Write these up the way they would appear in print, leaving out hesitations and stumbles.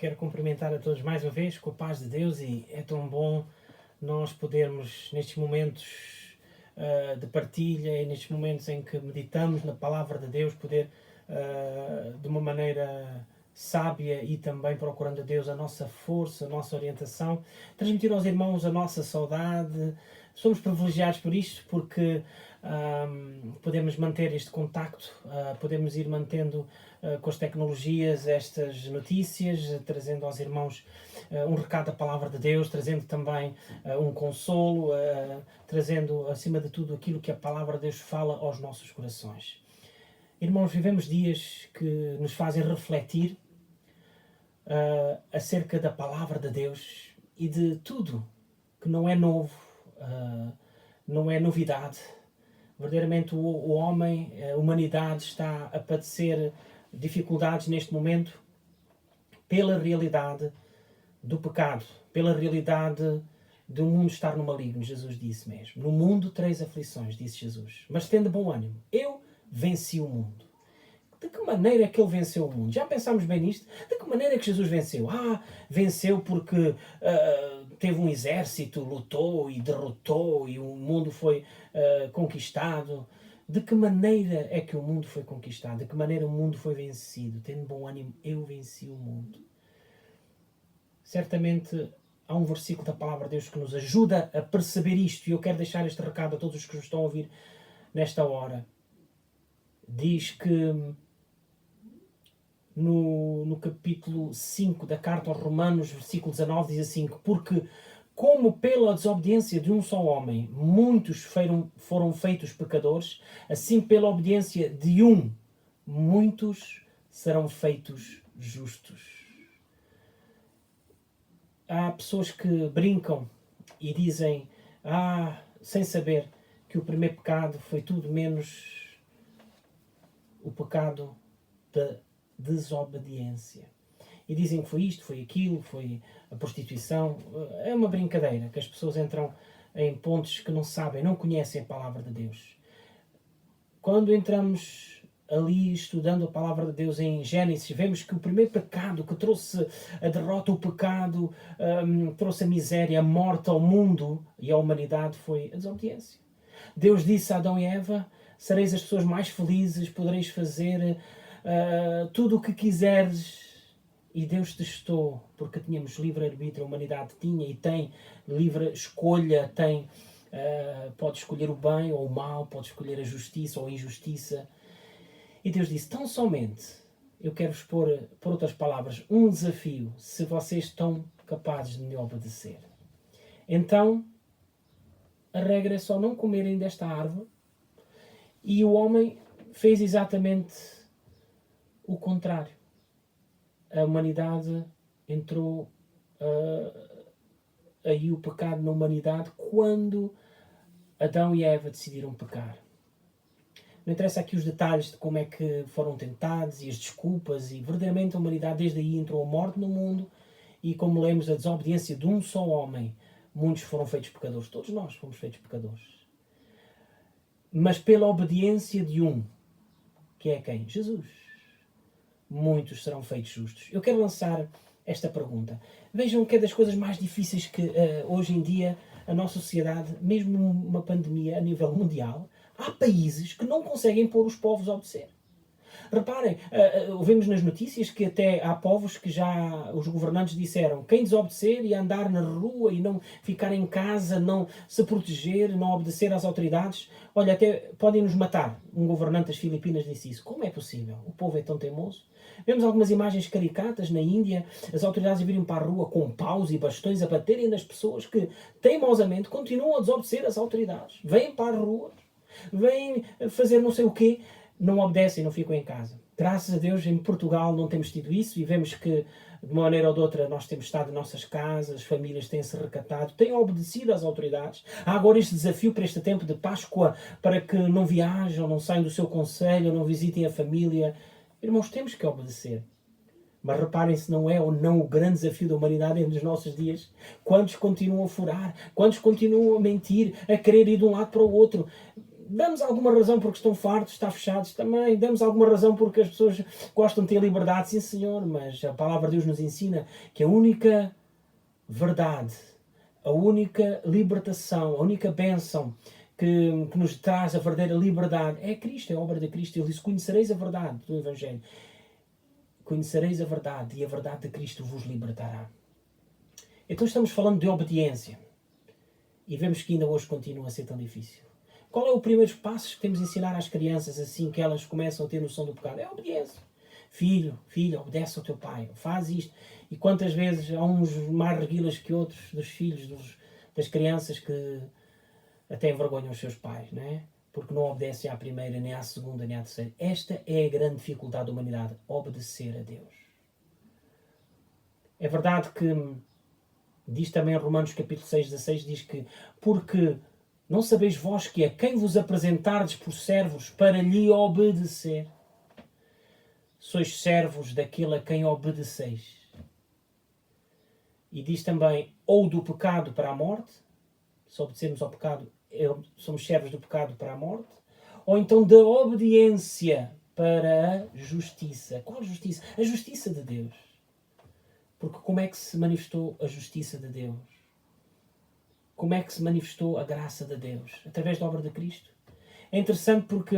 Quero cumprimentar a todos mais uma vez com a paz de Deus, e é tão bom nós podermos, nestes momentos de partilha e nestes momentos em que meditamos na palavra de Deus, poder de uma maneira sábia e também procurando a Deus a nossa força, a nossa orientação, transmitir aos irmãos a nossa saudade. Somos privilegiados por isto, porque podemos manter este contacto, podemos ir mantendo com as tecnologias estas notícias, trazendo aos irmãos um recado da palavra de Deus, trazendo também um consolo, trazendo acima de tudo aquilo que a palavra de Deus fala aos nossos corações. Irmãos, vivemos dias que nos fazem refletir acerca da palavra de Deus e de tudo que não é novo, não é novidade. Verdadeiramente o homem, a humanidade está a padecer dificuldades neste momento pela realidade do pecado, pela realidade do mundo estar no maligno. Jesus disse mesmo: no mundo tereis aflições, disse Jesus, mas tende bom ânimo, eu venci o mundo. De que maneira é que ele venceu o mundo? Já pensámos bem nisto? De que maneira é que Jesus venceu? Venceu porque teve um exército, lutou e derrotou e o mundo foi conquistado. De que maneira é que o mundo foi conquistado? De que maneira o mundo foi vencido? Tendo bom ânimo, eu venci o mundo. Certamente há um versículo da palavra de Deus que nos ajuda a perceber isto, e eu quero deixar este recado a todos os que nos estão a ouvir nesta hora. Diz que no capítulo 5 da carta aos Romanos, versículo 19, diz assim: porque como pela desobediência de um só homem muitos foram feitos pecadores, assim pela obediência de um muitos serão feitos justos. Há pessoas que brincam e dizem, sem saber, que o primeiro pecado foi tudo menos o pecado da desobediência. E dizem que foi isto, foi aquilo, foi a prostituição. É uma brincadeira, que as pessoas entram em pontos que não sabem, não conhecem a palavra de Deus. Quando entramos ali estudando a palavra de Deus em Gênesis, vemos que o primeiro pecado que trouxe a derrota, o pecado, trouxe a miséria, a morte ao mundo e à humanidade, foi a desobediência. Deus disse a Adão e Eva: sereis as pessoas mais felizes, podereis fazer tudo o que quiseres. E Deus testou, porque tínhamos livre-arbítrio, a humanidade tinha e tem livre escolha, pode escolher o bem ou o mal, pode escolher a justiça ou a injustiça. E Deus disse: tão somente eu quero-vos pôr, por outras palavras, um desafio, se vocês estão capazes de me obedecer. Então, a regra é só não comerem desta árvore. E o homem fez exatamente o contrário. A humanidade entrou aí o pecado na humanidade quando Adão e Eva decidiram pecar. Não interessa aqui os detalhes de como é que foram tentados e as desculpas, e verdadeiramente a humanidade desde aí entrou a morte no mundo, e como lemos, a desobediência de um só homem, muitos foram feitos pecadores. Todos nós fomos feitos pecadores. Mas pela obediência de um, que é quem? Jesus, muitos serão feitos justos. Eu quero lançar esta pergunta. Vejam que é das coisas mais difíceis que hoje em dia a nossa sociedade, mesmo numa pandemia a nível mundial, há países que não conseguem pôr os povos a obedecer. Reparem, ouvimos nas notícias que até há povos que já os governantes disseram: quem desobedecer e andar na rua e não ficar em casa, não se proteger, não obedecer às autoridades, olha, até podem nos matar. Um governante das Filipinas disse isso. Como é possível? O povo é tão teimoso. Vemos algumas imagens caricatas na Índia, as autoridades virem para a rua com paus e bastões a baterem nas pessoas que teimosamente continuam a desobedecer às autoridades. Vêm para as ruas, vêm fazer não sei o quê, não obedecem, não ficam em casa. Graças a Deus, em Portugal não temos tido isso, e vemos que, de uma maneira ou de outra, nós temos estado em nossas casas, as famílias têm-se recatado, têm obedecido às autoridades. Há agora este desafio para este tempo de Páscoa, para que não viajam, não saiam do seu concelho, não visitem a família. Irmãos, temos que obedecer. Mas reparem se não é ou não o grande desafio da humanidade nos nossos dias. Quantos continuam a furar? Quantos continuam a mentir, a querer ir de um lado para o outro? Damos alguma razão porque estão fartos, estão fechados também. Damos alguma razão porque as pessoas gostam de ter liberdade, sim senhor, mas a palavra de Deus nos ensina que a única verdade, a única libertação, a única bênção que nos traz a verdadeira liberdade é Cristo, é a obra de Cristo. Ele diz, conhecereis a verdade do Evangelho. Conhecereis a verdade e a verdade de Cristo vos libertará. Então estamos falando de obediência. E vemos que ainda hoje continua a ser tão difícil. Qual é o primeiro passo que temos de ensinar às crianças assim que elas começam a ter noção do pecado? É a obediência. Filho, filha, obedece ao teu pai. Faz isto. E quantas vezes há uns mais reguilas que outros dos filhos, das crianças que até envergonham os seus pais, não é? Porque não obedecem à primeira, nem à segunda, nem à terceira. Esta é a grande dificuldade da humanidade. Obedecer a Deus. É verdade que diz também em Romanos capítulo 6, 16, diz que porque não sabeis vós que a quem vos apresentardes por servos para lhe obedecer, sois servos daquele a quem obedeceis. E diz também, ou do pecado para a morte, se obedecermos ao pecado, somos servos do pecado para a morte, ou então da obediência para a justiça. Qual justiça? A justiça de Deus. Porque como é que se manifestou a justiça de Deus? Como é que se manifestou a graça de Deus? Através da obra de Cristo. É interessante porque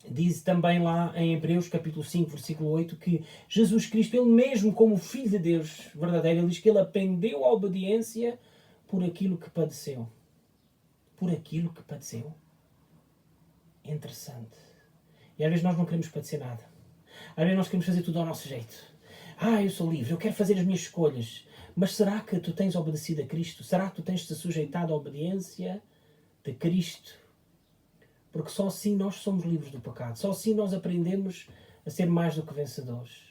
diz também lá em Hebreus capítulo 5, versículo 8, que Jesus Cristo, ele mesmo como Filho de Deus verdadeiro, ele diz que ele aprendeu a obediência por aquilo que padeceu. Por aquilo que padeceu. É interessante. E às vezes nós não queremos padecer nada. Às vezes nós queremos fazer tudo ao nosso jeito. Eu sou livre, eu quero fazer as minhas escolhas. Mas será que tu tens obedecido a Cristo? Será que tu tens-te sujeitado à obediência de Cristo? Porque só assim nós somos livres do pecado. Só assim nós aprendemos a ser mais do que vencedores.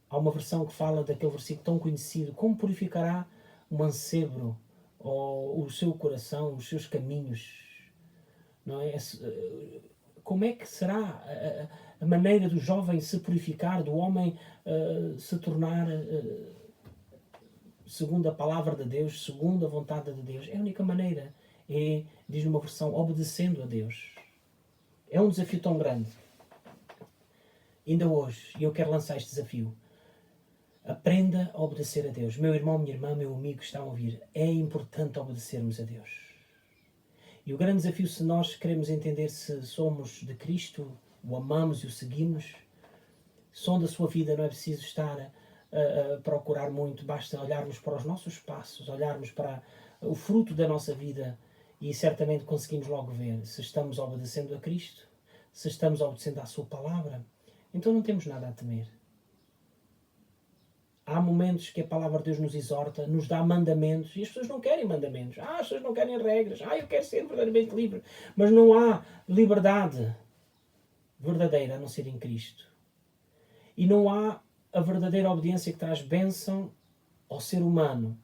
Há uma versão que fala daquele versículo tão conhecido. Como purificará o mancebo ou o seu coração, os seus caminhos? Não é? Como é que será a maneira do jovem se purificar, do homem se tornar segundo a palavra de Deus, segundo a vontade de Deus? É a única maneira. Diz numa versão, obedecendo a Deus. É um desafio tão grande. Ainda hoje, eu quero lançar este desafio. Aprenda a obedecer a Deus. Meu irmão, minha irmã, meu amigo que está a ouvir, é importante obedecermos a Deus. E o grande desafio, se nós queremos entender se somos de Cristo, o amamos e o seguimos, sonda a sua vida, não é preciso estar a procurar muito, basta olharmos para os nossos passos, olharmos para o fruto da nossa vida e certamente conseguimos logo ver se estamos obedecendo a Cristo, se estamos obedecendo à sua palavra. Então não temos nada a temer. Há momentos que a palavra de Deus nos exorta, nos dá mandamentos, e as pessoas não querem mandamentos. As pessoas não querem regras. Eu quero ser verdadeiramente livre. Mas não há liberdade verdadeira a não ser em Cristo. E não há a verdadeira obediência que traz bênção ao ser humano,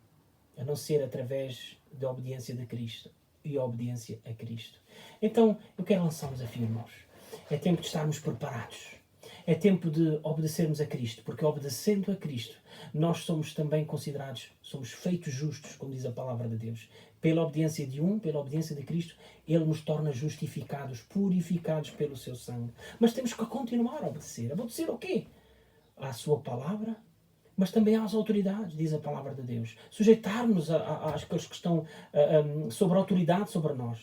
a não ser através da obediência de Cristo e a obediência a Cristo. Então, eu quero lançar um desafio, irmãos. É tempo de estarmos preparados. É tempo de obedecermos a Cristo, porque obedecendo a Cristo, nós somos também considerados, somos feitos justos, como diz a palavra de Deus. Pela obediência de pela obediência de Cristo, Ele nos torna justificados, purificados pelo seu sangue. Mas temos que continuar a obedecer. Obedecer o quê? À sua palavra, mas também às autoridades, diz a palavra de Deus. Sujeitar-nos àqueles que estão sobre a autoridade sobre nós.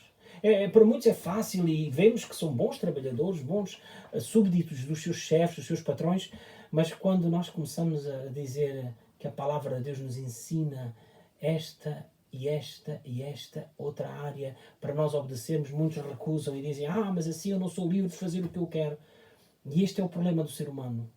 Para muitos é fácil e vemos que são bons trabalhadores, bons súbditos dos seus chefes, dos seus patrões, mas quando nós começamos a dizer que a palavra de Deus nos ensina esta e esta e esta outra área para nós obedecermos, muitos recusam e dizem, mas assim eu não sou livre de fazer o que eu quero. E este é o problema do ser humano.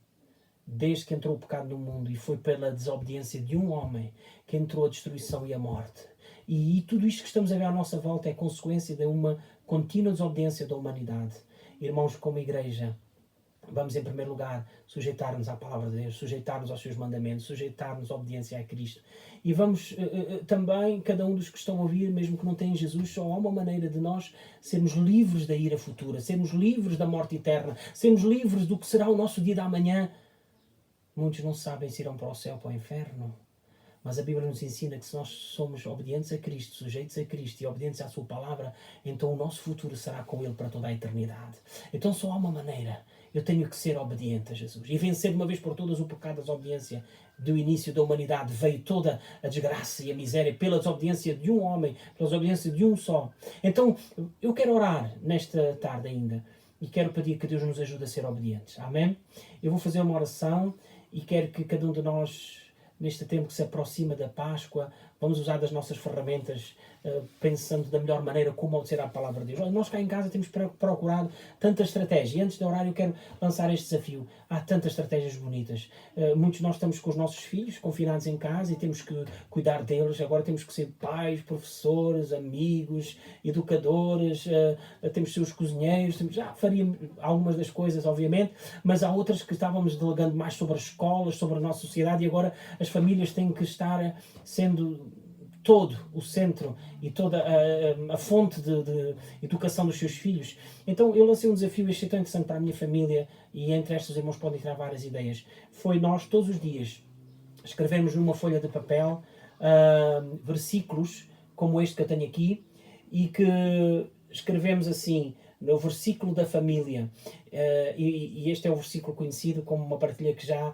Desde que entrou o pecado no mundo e foi pela desobediência de um homem que entrou a destruição e a morte. E tudo isto que estamos a ver à nossa volta é consequência de uma contínua desobediência da humanidade. Irmãos, como igreja, vamos em primeiro lugar sujeitar-nos à palavra de Deus, sujeitar-nos aos seus mandamentos, sujeitar-nos à obediência a Cristo. E vamos também, cada um dos que estão a ouvir, mesmo que não tenham Jesus, só há uma maneira de nós sermos livres da ira futura, sermos livres da morte eterna, sermos livres do que será o nosso dia da manhã. Muitos não sabem se irão para o céu ou para o inferno. Mas a Bíblia nos ensina que se nós somos obedientes a Cristo, sujeitos a Cristo e obedientes à sua palavra, então o nosso futuro será com Ele para toda a eternidade. Então só há uma maneira. Eu tenho que ser obediente a Jesus e vencer de uma vez por todas o pecado da desobediência. Do início da humanidade veio toda a desgraça e a miséria pela desobediência de um homem, pela desobediência de um só. Então eu quero orar nesta tarde ainda e quero pedir que Deus nos ajude a ser obedientes. Amém? Eu vou fazer uma oração e quero que cada um de nós, neste tempo que se aproxima da Páscoa, vamos usar das nossas ferramentas, pensando da melhor maneira como obedecer à palavra de Deus. Olha, nós cá em casa temos procurado tanta estratégia. E antes de orar eu quero lançar este desafio. Há tantas estratégias bonitas. Muitos de nós estamos com os nossos filhos confinados em casa e temos que cuidar deles. Agora temos que ser pais, professores, amigos, educadores, temos que ser os cozinheiros. Já faríamos algumas das coisas, obviamente, mas há outras que estávamos delegando mais sobre as escolas, sobre a nossa sociedade, e agora as famílias têm que estar sendo todo o centro e toda a fonte de educação dos seus filhos. Então eu lancei um desafio, este é tão interessante para a minha família, e entre estes irmãos podem tirar várias ideias. Foi nós todos os dias escrevermos numa folha de papel versículos como este que eu tenho aqui, e que escrevemos assim, no versículo da família, e este é o versículo conhecido como uma partilha que já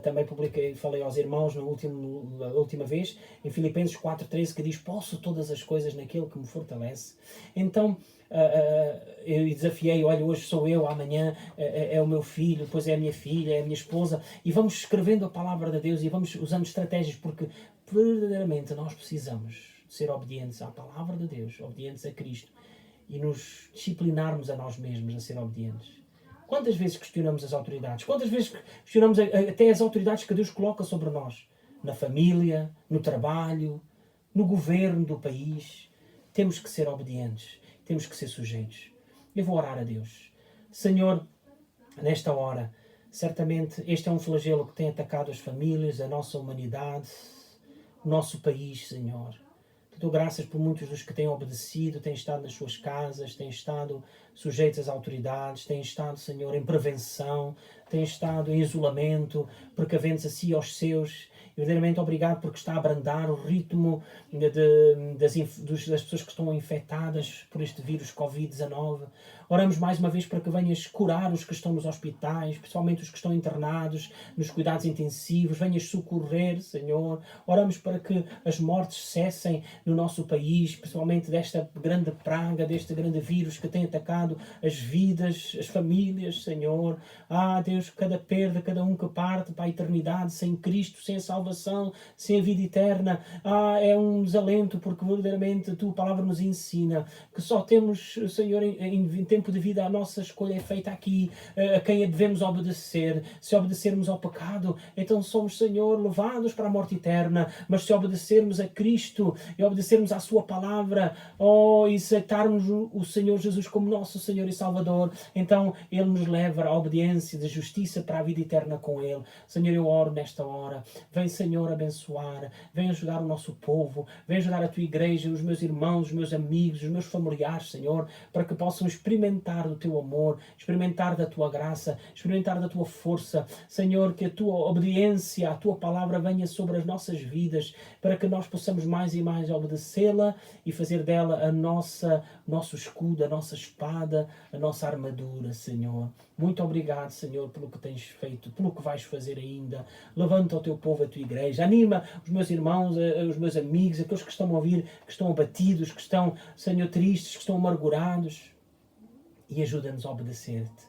também publiquei, falei aos irmãos na última vez, em Filipenses 4,13, que diz: posso todas as coisas naquele que me fortalece. Então eu desafiei: olha, hoje sou eu, amanhã é o meu filho, depois é a minha filha, é a minha esposa, e vamos escrevendo a palavra de Deus e vamos usando estratégias, porque verdadeiramente nós precisamos ser obedientes à palavra de Deus, obedientes a Cristo, e nos disciplinarmos a nós mesmos a ser obedientes. Quantas vezes questionamos as autoridades? Quantas vezes questionamos até as autoridades que Deus coloca sobre nós? Na família, no trabalho, no governo do país. Temos que ser obedientes. Temos que ser sujeitos. Eu vou orar a Deus. Senhor, nesta hora, certamente este é um flagelo que tem atacado as famílias, a nossa humanidade, o nosso país, Senhor. Te dou graças por muitos dos que têm obedecido, têm estado nas suas casas, têm estado sujeitos às autoridades, têm estado, Senhor, em prevenção, têm estado em isolamento, precavendo-se a si e aos seus. E verdadeiramente obrigado porque está a abrandar o ritmo das pessoas que estão infectadas por este vírus Covid-19. Oramos mais uma vez para que venhas curar os que estão nos hospitais, principalmente os que estão internados, nos cuidados intensivos. Venhas socorrer, Senhor. Oramos para que as mortes cessem no nosso país, principalmente desta grande praga, deste grande vírus que tem atacado as vidas, as famílias, Senhor. Deus, cada perda, cada um que parte para a eternidade sem Cristo, sem a salvação, sem a vida eterna, é um desalento, porque verdadeiramente a tua palavra nos ensina que só temos, Senhor, em tempo de vida, a nossa escolha é feita aqui, a quem a devemos obedecer. Se obedecermos ao pecado, então somos, Senhor, levados para a morte eterna, mas se obedecermos a Cristo e obedecermos à sua palavra, e aceitarmos o Senhor Jesus como nosso Senhor e Salvador, então Ele nos leva à obediência de justiça para a vida eterna com Ele. Senhor, eu oro nesta hora. Vem, Senhor, abençoar, vem ajudar o nosso povo, vem ajudar a tua igreja, os meus irmãos, os meus amigos, os meus familiares, Senhor, para que possam experimentar do teu amor, experimentar da tua graça, experimentar da tua força. Senhor, que a tua obediência, a tua palavra venha sobre as nossas vidas, para que nós possamos mais e mais obedecê-la e fazer dela nosso escudo, a nossa espada, a nossa armadura, Senhor. Muito obrigado, Senhor, pelo que tens feito, pelo que vais fazer ainda. Levanta o teu povo, a tua igreja. Anima os meus irmãos, os meus amigos, aqueles que estão a ouvir, que estão abatidos, que estão, Senhor, tristes, que estão amargurados. E ajuda-nos a obedecer-te.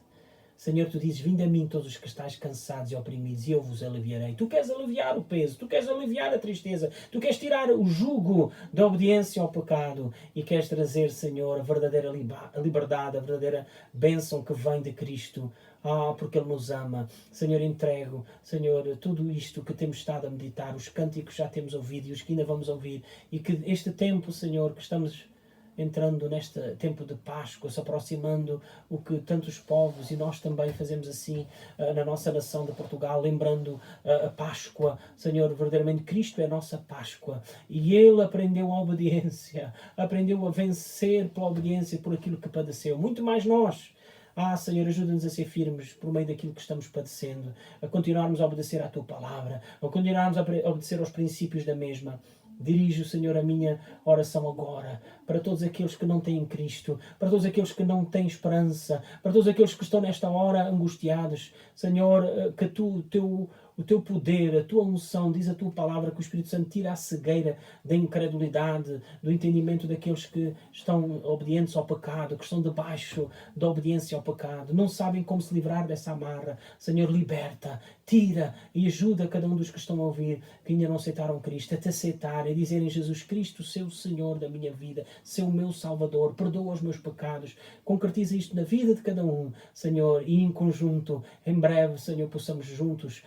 Senhor, tu dizes: vinde a mim todos os que estáis cansados e oprimidos, e eu vos aliviarei. Tu queres aliviar o peso, tu queres aliviar a tristeza, tu queres tirar o jugo da obediência ao pecado e queres trazer, Senhor, a verdadeira liberdade, a verdadeira bênção que vem de Cristo. Porque Ele nos ama. Senhor, entrego, Senhor, tudo isto que temos estado a meditar, os cânticos que já temos ouvido e os que ainda vamos ouvir, e que este tempo, Senhor, que estamos entrando neste tempo de Páscoa, se aproximando o que tantos povos, e nós também fazemos assim na nossa nação de Portugal, lembrando a Páscoa. Senhor, verdadeiramente Cristo é a nossa Páscoa, e Ele aprendeu a obediência, aprendeu a vencer pela obediência, por aquilo que padeceu. Muito mais nós Senhor, ajuda-nos a ser firmes por meio daquilo que estamos padecendo, a continuarmos a obedecer à Tua palavra, a continuarmos a obedecer aos princípios da mesma. Dirige, Senhor, a minha oração agora para todos aqueles que não têm Cristo, para todos aqueles que não têm esperança, para todos aqueles que estão nesta hora angustiados. Senhor, que o teu poder, a tua unção, diz a tua palavra que o Espírito Santo tira a cegueira da incredulidade, do entendimento daqueles que estão obedientes ao pecado, que estão debaixo da obediência ao pecado, não sabem como se livrar dessa amarra. Senhor, liberta, tira e ajuda cada um dos que estão a ouvir, que ainda não aceitaram Cristo, a te aceitar e dizerem: Jesus Cristo, seu Senhor da minha vida, seu meu Salvador, perdoa os meus pecados, concretiza isto na vida de cada um, Senhor, e em conjunto, em breve, Senhor, possamos juntos,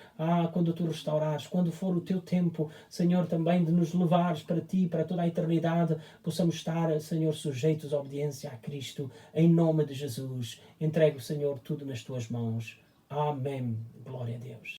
quando Tu restaurares, quando for o Teu tempo, Senhor, também de nos levares para Ti, para toda a eternidade, possamos estar, Senhor, sujeitos à obediência a Cristo, em nome de Jesus. Entrego, Senhor, tudo nas Tuas mãos. Amém. Glória a Deus.